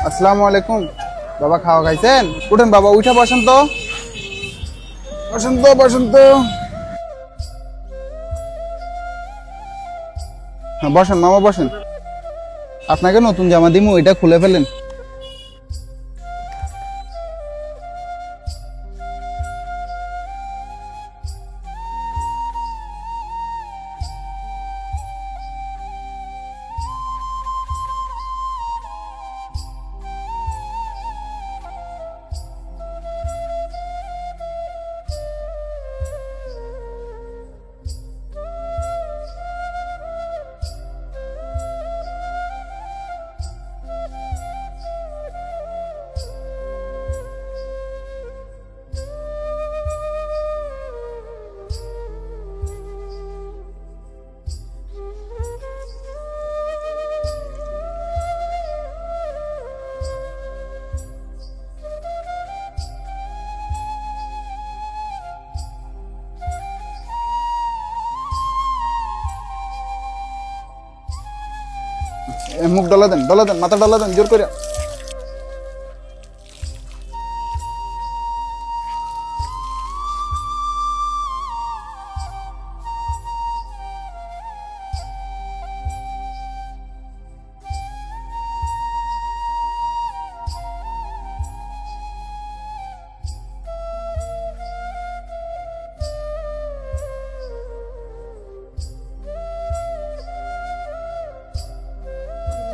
আসসালামু আলাইকুম। বাবা খাওয়া খাইছেন? উঠেন বাবা, উঠে বসেন তো, বসেন তো, বসেন তো। হ্যাঁ বসেন মামা, বসেন। আপনাকে নতুন জামা দিমু, এটা খুলে ফেলেন। মুখ ডলা দেন, ডলা দেন, মাথা ডলা দেন জোর করে।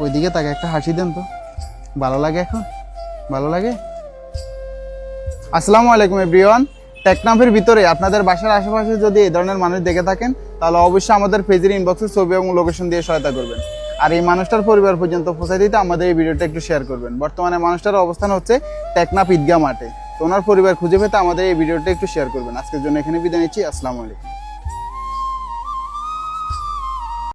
ওইদিকে তাকে একটা হাসি দেন তো, ভালো লাগে এখন, ভালো লাগে। আসসালামু আলাইকুম এভরিওয়ান। টেকনাফের ভিতরে আপনাদের বাসার আশেপাশে যদি এই ধরনের মানুষ দেখে থাকেন, তাহলে অবশ্যই আমাদের পেজের ইনবক্সে ছবি এবং লোকেশন দিয়ে সহায়তা করবেন। আর এই মানুষটার পরিবার পর্যন্ত পৌঁছে দিতে আমাদের এই ভিডিওটা একটু শেয়ার করবেন। বর্তমানে মানুষটার অবস্থান হচ্ছে টেকনাফ ঈদগাহ মাঠে। তো ওনার পরিবার খুঁজে পেতে আমাদের এই ভিডিওটা একটু শেয়ার করবেন। আজকের জন্য এখানে বিদায় নিচ্ছি। আসসালামু আলাইকুম।